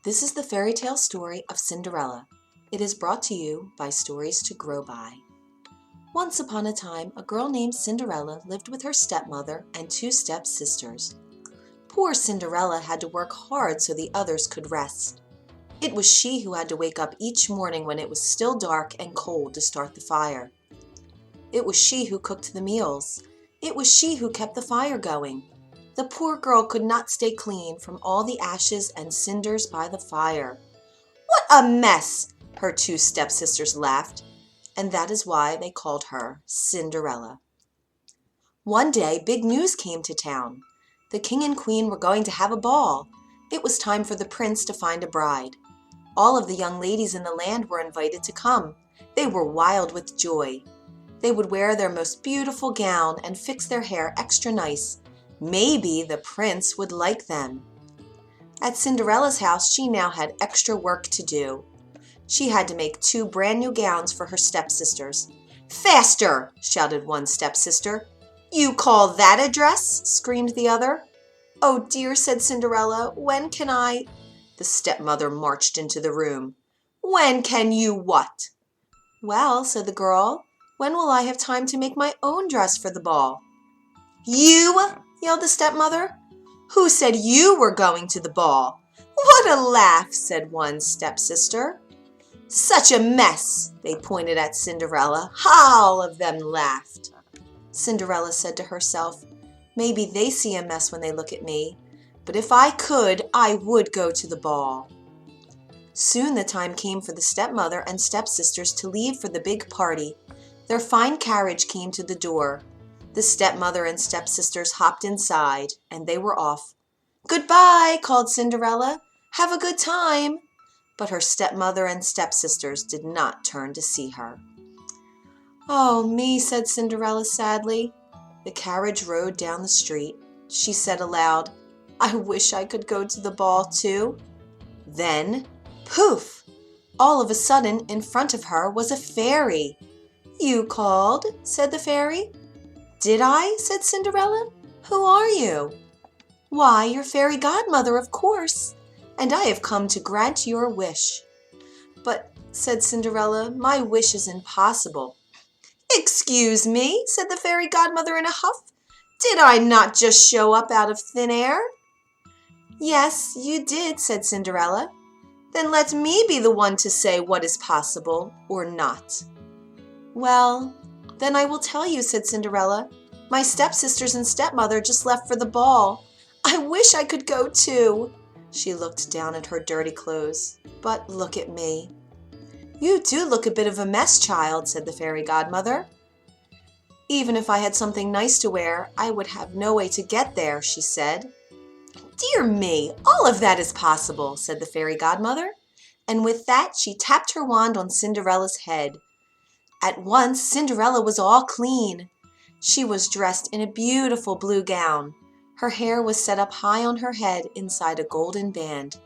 This is the fairy tale story of Cinderella. It is brought to you by Stories to Grow By. Once upon a time, a girl named Cinderella lived with her stepmother and two stepsisters. Poor Cinderella had to work hard so the others could rest. It was she who had to wake up each morning when it was still dark and cold to start the fire. It was she who cooked the meals. It was she who kept the fire going. The poor girl could not stay clean from all the ashes and cinders by the fire. "What a mess!" her two stepsisters laughed, and that is why they called her Cinderella. One day, big news came to town. The king and queen were going to have a ball. It was time for the prince to find a bride. All of the young ladies in the land were invited to come. They were wild with joy. They would wear their most beautiful gown and fix their hair extra nice. Maybe the prince would like them. At Cinderella's house, she now had extra work to do. She had to make two brand new gowns for her stepsisters. "Faster!" shouted one stepsister. "You call that a dress?" screamed the other. "Oh dear," said Cinderella, "when can I—" The stepmother marched into the room. "When can you what?" "Well," said the girl, "when will I have time to make my own dress for the ball?" "You!" yelled the stepmother. "Who said you were going to the ball?" "What a laugh!" said one stepsister. "Such a mess!" They pointed at Cinderella. All of them laughed. Cinderella said to herself, "Maybe they see a mess when they look at me, but if I could, I would go to the ball." Soon the time came for the stepmother and stepsisters to leave for the big party. Their fine carriage came to the door. The stepmother and stepsisters hopped inside, and they were off. "Goodbye," called Cinderella. "Have a good time." But her stepmother and stepsisters did not turn to see her. "Oh, me," said Cinderella sadly. The carriage rode down the street. She said aloud, "I wish I could go to the ball too." Then, poof! All of a sudden, in front of her was a fairy. "You called?" said the fairy. "Did I?" said Cinderella. "Who are you?" "Why, your fairy godmother, of course, and I have come to grant your wish." "But," said Cinderella, "my wish is impossible." "Excuse me," said the fairy godmother in a huff. "Did I not just show up out of thin air?" "Yes, you did," said Cinderella. "Then let me be the one to say what is possible or not." "Well, then I will tell you," said Cinderella. "My stepsisters and stepmother just left for the ball. I wish I could go too." She looked down at her dirty clothes. "But look at me." "You do look a bit of a mess, child," said the fairy godmother. "Even if I had something nice to wear, I would have no way to get there," she said. "Dear me, all of that is possible," said the fairy godmother. And with that she tapped her wand on Cinderella's head. At once Cinderella was all clean. She was dressed in a beautiful blue gown. Her hair was set up high on her head inside a golden band.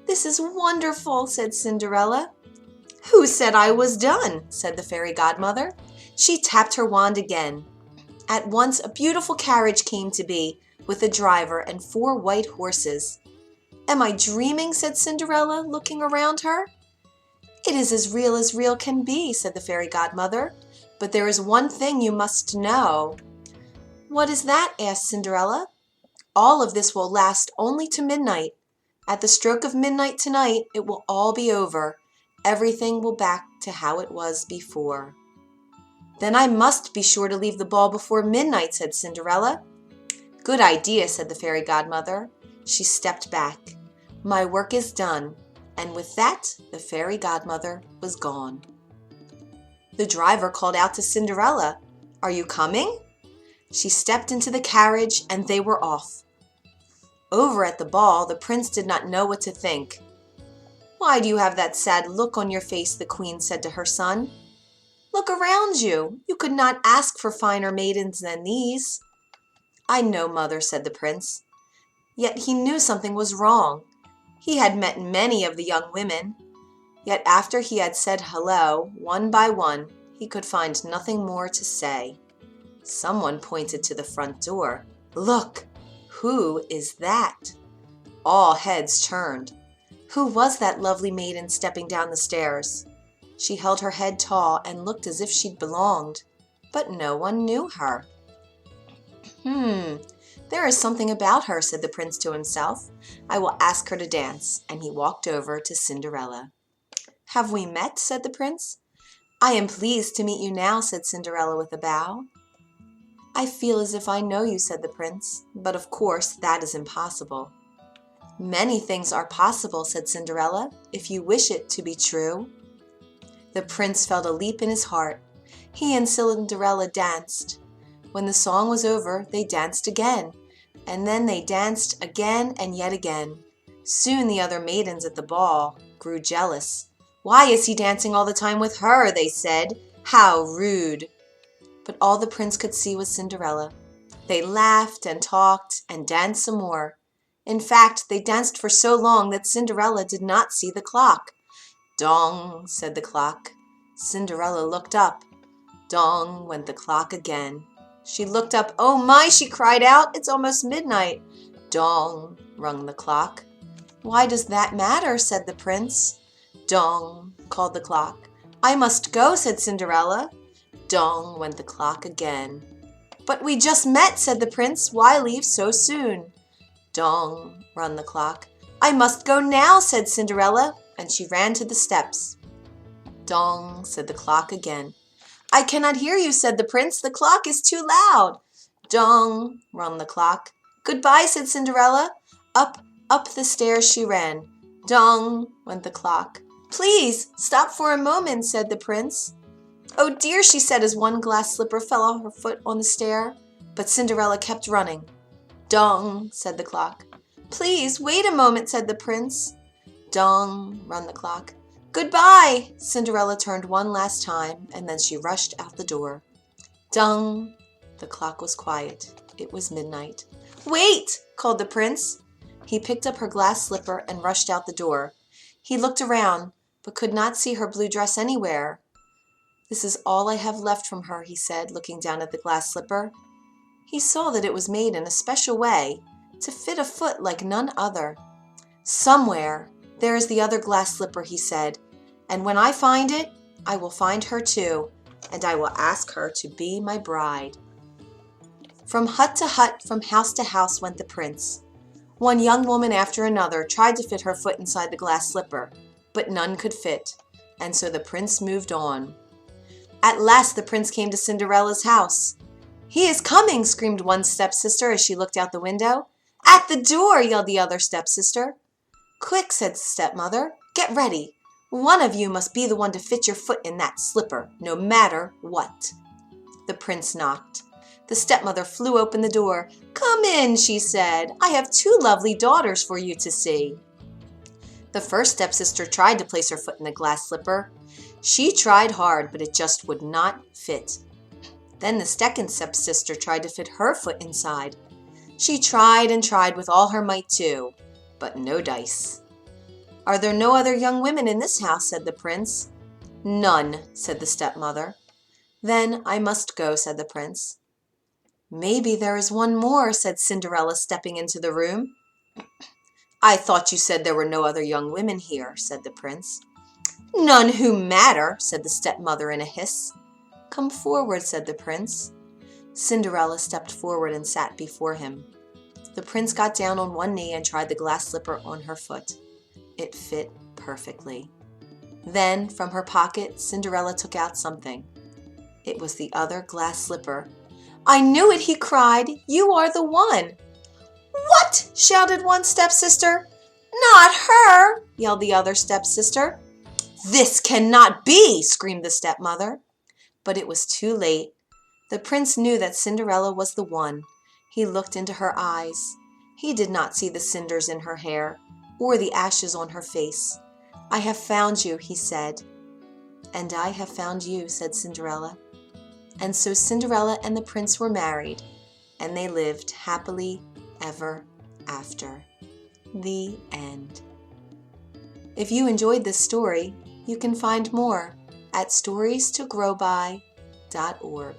"This is wonderful," said Cinderella. "Who said I was done?" said the fairy godmother. She tapped her wand again. At once a beautiful carriage came to be, with a driver and 4 white horses. "Am I dreaming?" said Cinderella, looking around her. "It is as real can be," said the fairy godmother. "But there is one thing you must know." "What is that?" asked Cinderella. "All of this will last only to midnight. At the stroke of midnight tonight, it will all be over. Everything will back to how it was before." "Then I must be sure to leave the ball before midnight," said Cinderella. "Good idea," said the fairy godmother. She stepped back. "My work is done." And with that, the fairy godmother was gone. The driver called out to Cinderella, "Are you coming?" She stepped into the carriage, and they were off. Over at the ball, the prince did not know what to think. "Why do you have that sad look on your face?" the queen said to her son. "Look around you. You could not ask for finer maidens than these." "I know, mother," said the prince. Yet he knew something was wrong. He had met many of the young women. Yet after he had said hello, one by one, he could find nothing more to say. Someone pointed to the front door. "Look! Who is that?" All heads turned. Who was that lovely maiden stepping down the stairs? She held her head tall and looked as if she'd belonged, but no one knew her. There is something about her, said the prince to himself. I will ask her to dance, and he walked over to Cinderella. Have we met? Said the prince. I am pleased to meet you now, said Cinderella with a bow. I feel as if I know you, said the prince, but of course that is impossible. Many things are possible, said Cinderella, if you wish it to be true. The prince felt a leap in his heart. He and Cinderella danced. When the song was over, they danced again, and then they danced again and yet again. Soon the other maidens at the ball grew jealous. Why is he dancing all the time with her? They said. How rude! But all the prince could see was Cinderella. They laughed and talked and danced some more. In fact, they danced for so long that Cinderella did not see the clock. Dong, said the clock. Cinderella looked up. Dong went the clock again. She looked up. Oh my, she cried out. It's almost midnight. Dong, rung the clock. Why does that matter? Said the prince. Dong, called the clock. I must go, said Cinderella. Dong went the clock again. But we just met, said the prince. Why leave so soon? Dong, rung the clock. I must go now, said Cinderella, and she ran to the steps. Dong, said the clock again. I cannot hear you, said the prince. The clock is too loud. Dong, rung the clock. Goodbye, said Cinderella. Up the stairs she ran. Dong, went the clock. Please, stop for a moment, said the prince. Oh dear, she said as one glass slipper fell off her foot on the stair. But Cinderella kept running. Dong, said the clock. Please, wait a moment, said the prince. Dong, rung the clock. Goodbye! Cinderella turned one last time, and then she rushed out the door. Dong! The clock was quiet. It was midnight. Wait! Called the prince. He picked up her glass slipper and rushed out the door. He looked around, but could not see her blue dress anywhere. This is all I have left from her, he said, looking down at the glass slipper. He saw that it was made in a special way, to fit a foot like none other. Somewhere there is the other glass slipper, he said, and when I find it, I will find her too, and I will ask her to be my bride. From hut to hut, from house to house went the prince. One young woman after another tried to fit her foot inside the glass slipper, but none could fit, and so the prince moved on. At last the prince came to Cinderella's house. He is coming, screamed one stepsister as she looked out the window. At the door, yelled the other stepsister. Quick, said the stepmother, get ready. One of you must be the one to fit your foot in that slipper, no matter what. The prince knocked. The stepmother flew open the door. Come in, she said. I have two lovely daughters for you to see. The first stepsister tried to place her foot in the glass slipper. She tried hard, but it just would not fit. Then the second stepsister tried to fit her foot inside. She tried and tried with all her might too, but no dice. Are there no other young women in this house? Said the prince. None, said the stepmother. Then I must go, said the prince. Maybe there is one more, said Cinderella, stepping into the room. I thought you said there were no other young women here, said the prince. None who matter, said the stepmother in a hiss. Come forward, said the prince. Cinderella stepped forward and sat before him. The prince got down on one knee and tried the glass slipper on her foot. It fit perfectly. Then, from her pocket, Cinderella took out something. It was the other glass slipper. I knew it, he cried. You are the one. What? Shouted one stepsister. Not her, yelled the other stepsister. This cannot be, screamed the stepmother. But it was too late. The prince knew that Cinderella was the one. He looked into her eyes. He did not see the cinders in her hair or the ashes on her face. I have found you, he said. And I have found you, said Cinderella. And so Cinderella and the prince were married, and they lived happily ever after. The end. If you enjoyed this story, you can find more at storiestogrowby.org.